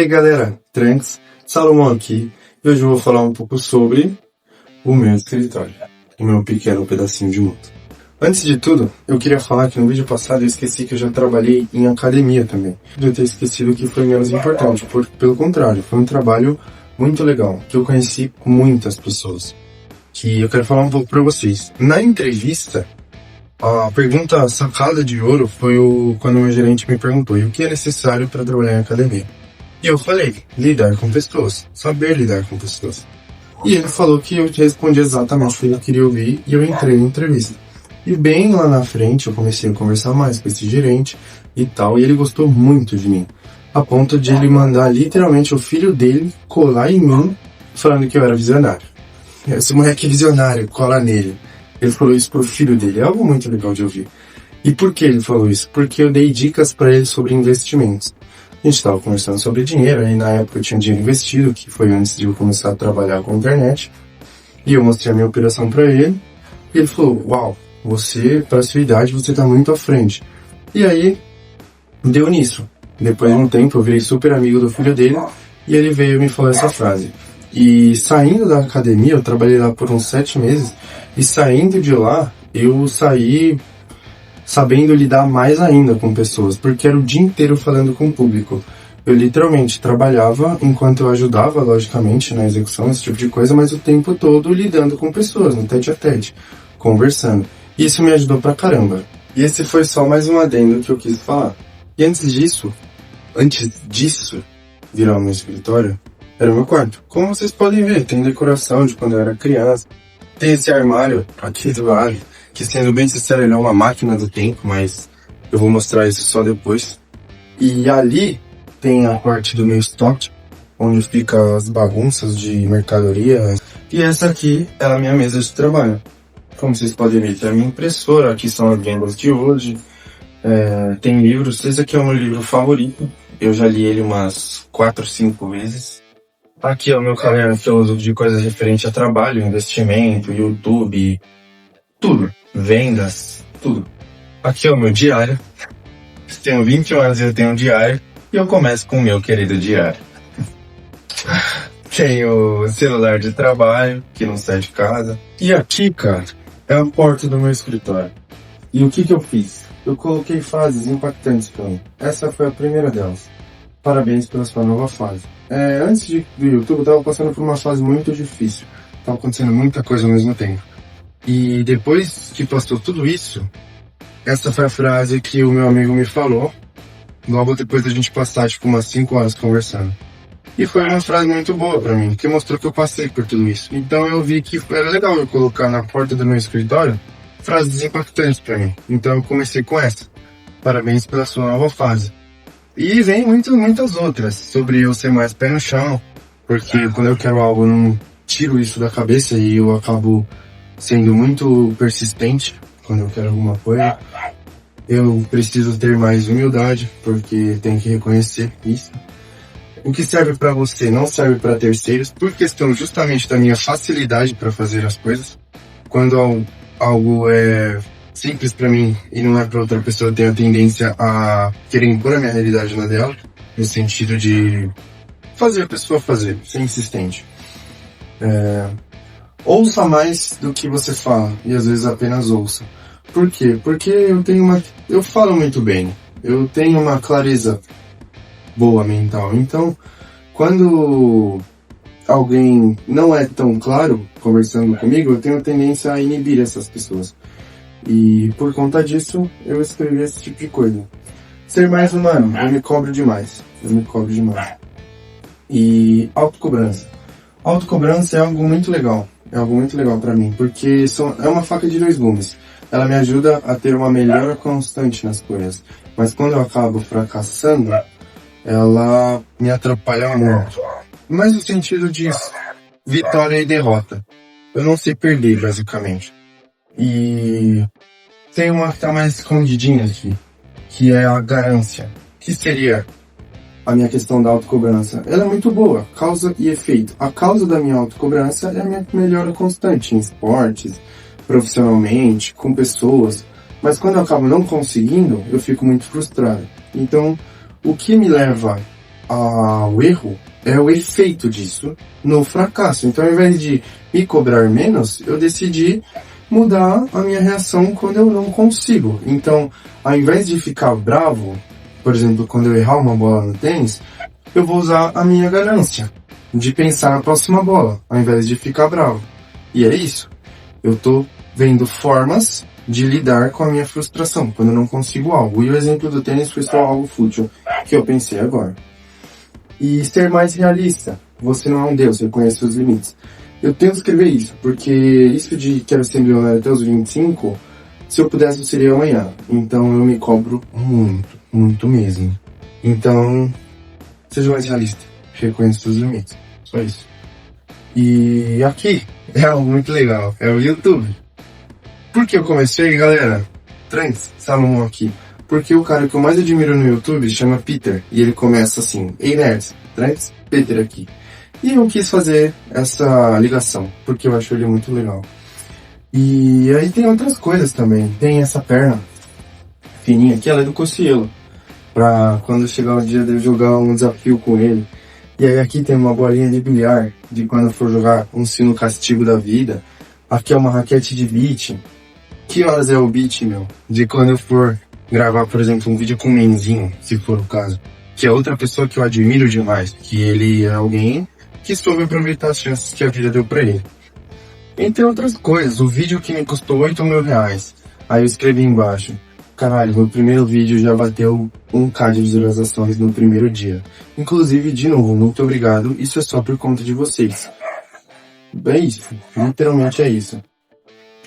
E aí galera, Trunks, Salomão aqui, e hoje eu vou falar um pouco sobre o meu escritório, o meu pequeno pedacinho de mundo. Antes de tudo, eu queria falar que no vídeo passado eu esqueci que eu já trabalhei em academia também. Eu ter esquecido que foi menos importante, pelo contrário, foi um trabalho muito legal, que eu conheci muitas pessoas, que eu quero falar um pouco pra vocês. Na entrevista, a pergunta sacada de ouro foi quando o meu gerente me perguntou, e o que é necessário para trabalhar em academia? E eu falei, lidar com pessoas, saber lidar com pessoas. E ele falou que eu respondi exatamente o que ele queria ouvir e eu entrei na entrevista. E bem lá na frente eu comecei a conversar mais com esse gerente e tal, e ele gostou muito de mim. A ponto de ele mandar literalmente o filho dele colar em mim, falando que eu era visionário. Esse moleque é visionário, cola nele. Ele falou isso pro filho dele, é algo muito legal de ouvir. E por que ele falou isso? Porque eu dei dicas para ele sobre investimentos. A gente estava conversando sobre dinheiro, aí na época eu tinha dinheiro investido, que foi antes de eu começar a trabalhar com a internet. E eu mostrei a minha operação para ele, e ele falou, uau, você, para sua idade, você tá muito à frente. E aí, deu nisso. Depois de um tempo, eu virei super amigo do filho dele, e ele veio e me falou essa frase. E saindo da academia, eu trabalhei lá por uns 7 meses, e saindo de lá, eu saí sabendo lidar mais ainda com pessoas, porque era o dia inteiro falando com o público. Eu literalmente trabalhava enquanto eu ajudava, logicamente, na execução, esse tipo de coisa, mas o tempo todo lidando com pessoas, no tete-a-tete, conversando. E isso me ajudou pra caramba. E esse foi só mais um adendo que eu quis falar. E antes disso, virar o meu escritório, era o meu quarto. Como vocês podem ver, tem decoração de quando eu era criança. Tem esse armário aqui do lado, que sendo bem sincero, ele é uma máquina do tempo, mas eu vou mostrar isso só depois. E ali tem a parte do meu estoque, onde fica as bagunças de mercadoria. E essa aqui é a minha mesa de trabalho. Como vocês podem ver, tem a minha impressora, aqui são as vendas de hoje. Tem livros, esse aqui é o meu livro favorito. Eu já li ele umas 4, 5 vezes. Aqui é o meu caderno que eu uso de coisas referentes a trabalho, investimento, YouTube, tudo. Vendas, tudo. Aqui é o meu diário. Tenho 21 anos e eu tenho um diário. E eu começo com o meu querido diário. Tenho celular de trabalho, que não sai de casa. E aqui, cara, é a porta do meu escritório. E o que eu fiz? Eu coloquei frases impactantes pra mim. Essa foi a primeira delas. Parabéns pela sua nova fase. Antes do YouTube, eu tava passando por uma fase muito difícil. Tava acontecendo muita coisa ao mesmo tempo. E depois que passou tudo isso, essa foi a frase que o meu amigo me falou, logo depois da gente passar, tipo, umas 5 horas conversando. E foi uma frase muito boa pra mim, que mostrou que eu passei por tudo isso. Então eu vi que era legal eu colocar na porta do meu escritório frases impactantes pra mim. Então eu comecei com essa. Parabéns pela sua nova fase. E vem muitas outras, sobre eu ser mais pé no chão, porque quando eu quero algo eu não tiro isso da cabeça e eu acabo sendo muito persistente quando eu quero alguma coisa. Eu preciso ter mais humildade, porque tenho que reconhecer isso. O que serve para você não serve para terceiros, por questão justamente da minha facilidade para fazer as coisas. Quando algo é simples para mim e não é para outra pessoa, eu tenho a tendência a querer impor a minha realidade na dela, no sentido de fazer a pessoa fazer, ser insistente. Ouça mais do que você fala, e às vezes apenas ouça. Por quê? Porque eu falo muito bem, eu tenho uma clareza boa mental. Então, quando alguém não é tão claro conversando comigo, eu tenho tendência a inibir essas pessoas. E por conta disso, eu escrevi esse tipo de coisa. Ser mais humano, eu me cobro demais. E autocobrança. Autocobrança é algo muito legal. É algo muito legal pra mim, porque é uma faca de 2 gumes. Ela me ajuda a ter uma melhora constante nas coisas. Mas quando eu acabo fracassando, ela me atrapalha muito. Mas no sentido de vitória e derrota. Eu não sei perder, basicamente. E tem uma que tá mais escondidinha aqui, que é a ganância. Que seria a minha questão da autocobrança. Ela é muito boa, causa e efeito. A causa da minha autocobrança é a minha melhora constante em esportes, profissionalmente, com pessoas. Mas quando eu acabo não conseguindo, eu fico muito frustrado. Então, o que me leva o erro é o efeito disso no fracasso. Então, ao invés de me cobrar menos, eu decidi mudar a minha reação quando eu não consigo. Então, ao invés de ficar bravo, por exemplo, quando eu errar uma bola no tênis, eu vou usar a minha ganância de pensar na próxima bola, ao invés de ficar bravo. E é isso. Eu tô vendo formas de lidar com a minha frustração quando eu não consigo algo. E o exemplo do tênis foi só algo fútil que eu pensei agora. E ser mais realista. Você não é um Deus, reconhece seus limites. Eu tenho que escrever isso, porque isso de quero ser milionário até os 25, se eu pudesse eu seria amanhã. Então eu me cobro muito, muito mesmo. Então, seja mais realista. Reconheça seus limites. Só isso. E aqui é algo muito legal. É o YouTube. Por que eu comecei, galera? Trans, Salomão aqui. Porque o cara que eu mais admiro no YouTube se chama Peter. E ele começa assim: Ei nerds, Trans, Peter aqui. E eu quis fazer essa ligação, porque eu acho ele muito legal. E aí tem outras coisas também. Tem essa perna fininha aqui, ela é do Cossielo. Pra quando chegar o dia de eu jogar um desafio com ele. E aí aqui tem uma bolinha de bilhar, de quando for jogar um sino castigo da vida. Aqui é uma raquete de beat. Que horas é o beat, meu? De quando eu for gravar, por exemplo, um vídeo com o Menzinho, se for o caso. Que é outra pessoa que eu admiro demais. Que ele é alguém que soube aproveitar as chances que a vida deu pra ele. Entre outras coisas, o vídeo que me custou 8 mil reais. Aí eu escrevi embaixo: caralho, meu primeiro vídeo já bateu 1k de visualizações no primeiro dia. Inclusive, de novo, muito obrigado. Isso é só por conta de vocês. É isso. Literalmente é isso.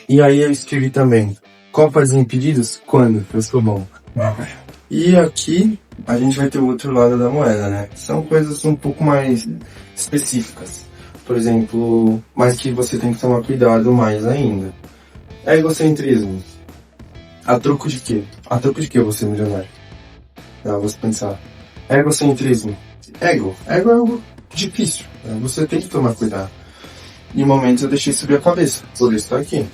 E aí eu escrevi também: Copas e Impedidos? Quando? Eu sou bom. E aqui a gente vai ter o outro lado da moeda, né? São coisas um pouco mais específicas. Por exemplo, mas que você tem que tomar cuidado mais ainda. É egocentrismo. A troco de quê? A troco de quê eu vou ser milionário? Você pensar. Egocentrismo. Ego é algo difícil. Você tem que tomar cuidado. Em momentos eu deixei subir a cabeça. Por isso tá aqui.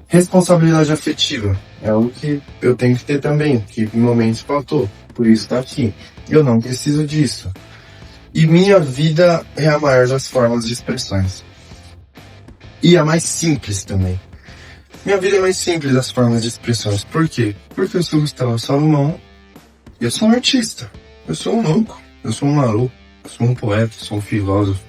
Responsabilidade afetiva. É algo que eu tenho que ter também. Que em momentos faltou. Por isso tá aqui. Eu não preciso disso. E minha vida é a maior das formas de expressões. E a mais simples também. Minha vida é mais simples das formas de expressões. Por quê? Porque eu sou Gustavo Salomão e eu sou um artista. Eu sou um louco. Eu sou um maluco. Eu sou um poeta. Eu sou um filósofo.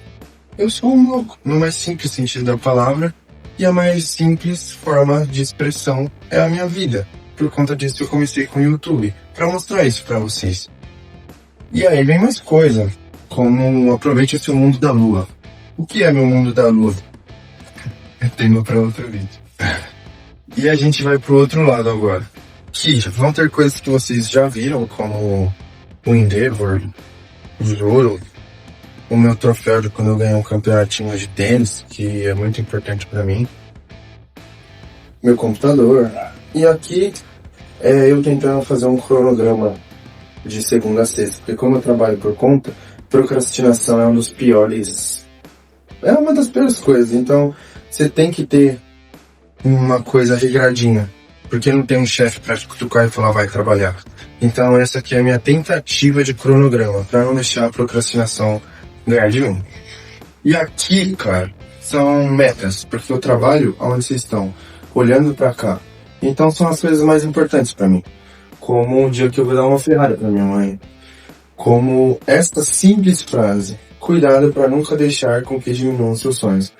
Eu sou um louco. No mais simples sentido da palavra. E a mais simples forma de expressão é a minha vida. Por conta disso eu comecei com o YouTube. Pra mostrar isso pra vocês. E aí vem mais coisa. Como aproveite esse mundo da lua. O que é meu mundo da lua? É tema pra outro vídeo. E a gente vai pro outro lado agora. Que vão ter coisas que vocês já viram, como o Endeavor, o Juro, o meu troféu de quando eu ganhei um campeonatinho de tênis, que é muito importante pra mim. Meu computador. E aqui eu tentando fazer um cronograma de segunda a sexta. Porque como eu trabalho por conta, procrastinação é um dos piores. É uma das piores coisas. Então, você tem que ter uma coisa regradinha. Porque não tem um chefe pra te cutucar e falar, vai trabalhar. Então, essa aqui é a minha tentativa de cronograma. Pra não deixar a procrastinação ganhar de mim. E aqui, cara, são metas. Porque eu trabalho onde vocês estão. Olhando pra cá. Então, são as coisas mais importantes pra mim. Como o dia que eu vou dar uma Ferrari pra minha mãe. Como esta simples frase: cuidado para nunca deixar com que diminuam seus sonhos.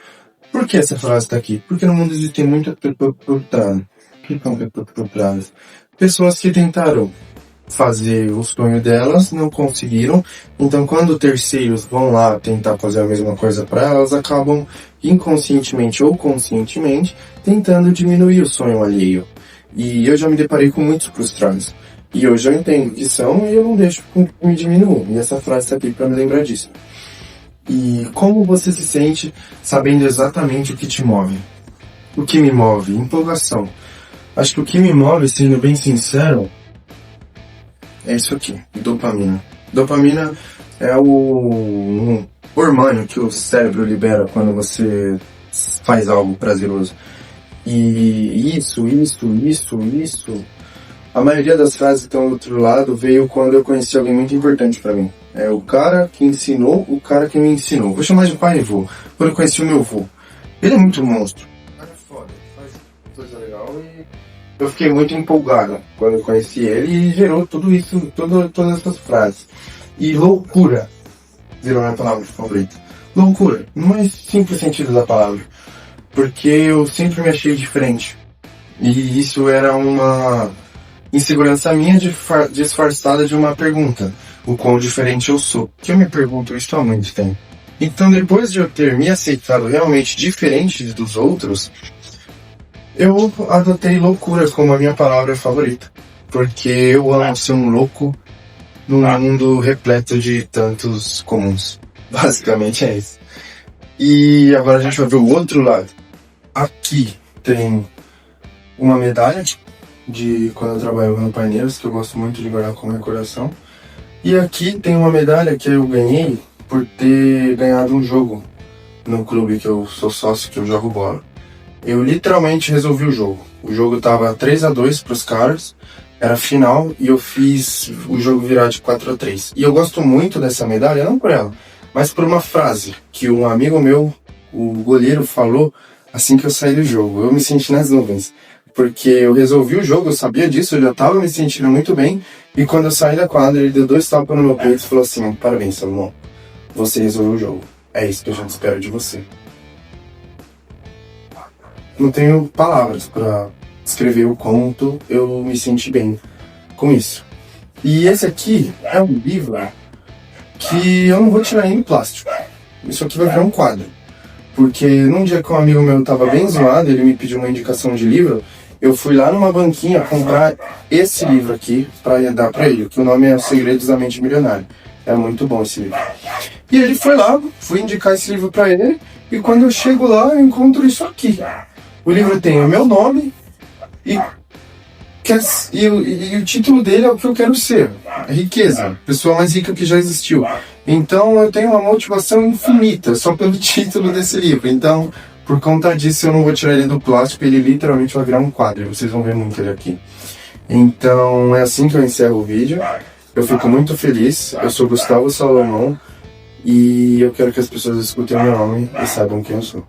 Por que essa frase está aqui? Porque no mundo existem muitas pessoas que tentaram fazer o sonho delas, não conseguiram. Então quando terceiros vão lá tentar fazer a mesma coisa para elas, acabam inconscientemente ou conscientemente tentando diminuir o sonho alheio. E eu já me deparei com muitos frustrados. E hoje eu entendo que são e eu não deixo que me diminuam. E essa frase está aqui para me lembrar disso. E como você se sente sabendo exatamente o que te move? O que me move? Empolgação. Acho que o que me move, sendo bem sincero, é isso aqui, dopamina. Dopamina é o hormônio que o cérebro libera quando você faz algo prazeroso. E isso. A maioria das frases que estão do outro lado veio quando eu conheci alguém muito importante pra mim. É o cara que ensinou, o cara que me ensinou. Vou chamar de pai e vô. Quando eu conheci o meu vô. Ele é muito monstro. O cara é foda, faz coisa legal e eu fiquei muito empolgado quando eu conheci ele e gerou tudo isso, todas essas frases. E loucura virou minha palavra favorita. Loucura, no mais simples sentido da palavra. Porque eu sempre me achei diferente. E isso era uma insegurança minha disfarçada de uma pergunta. O quão diferente eu sou. Que eu me pergunto isso há muito tempo. Então, depois de eu ter me aceitado realmente diferente dos outros, eu adotei loucura como a minha palavra favorita. Porque eu amo ser um louco num mundo repleto de tantos comuns. Basicamente é isso. E agora a gente vai ver o outro lado. Aqui tem uma medalha de quando eu trabalhava no Paineiros, que eu gosto muito de guardar como recordação. E aqui tem uma medalha que eu ganhei por ter ganhado um jogo no clube que eu sou sócio, que eu jogo bola. Eu literalmente resolvi o jogo. O jogo tava 3-2 pros caras, era final, e eu fiz o jogo virar de 4-3. E eu gosto muito dessa medalha, não por ela, mas por uma frase que um amigo meu, o goleiro, falou assim que eu saí do jogo. Eu me senti nas nuvens, porque eu resolvi o jogo, eu sabia disso, eu já tava me sentindo muito bem, e quando eu saí da quadra, ele deu 2 tapas no meu peito e falou assim: parabéns, Salomão, você resolveu o jogo, é isso que a gente espera de você. Não tenho palavras para descrever o quanto eu me senti bem com isso. E esse aqui é um livro que eu não vou tirar nem do plástico. Isso aqui vai virar um quadro. Porque num dia que um amigo meu tava bem zoado, ele me pediu uma indicação de livro, eu fui lá numa banquinha comprar esse livro aqui pra dar pra ele, que o nome é Os Segredos da Mente Milionária. É muito bom esse livro. E ele foi lá, fui indicar esse livro pra ele, e quando eu chego lá, eu encontro isso aqui. O livro tem o meu nome e o título dele é o que eu quero ser. Riqueza, pessoa mais rica que já existiu. Então eu tenho uma motivação infinita só pelo título desse livro. Então, por conta disso, eu não vou tirar ele do plástico, ele literalmente vai virar um quadro. Vocês vão ver muito ele aqui. Então é assim que eu encerro o vídeo. Eu fico muito feliz. Eu sou Gustavo Salomão e eu quero que as pessoas escutem meu nome e saibam quem eu sou.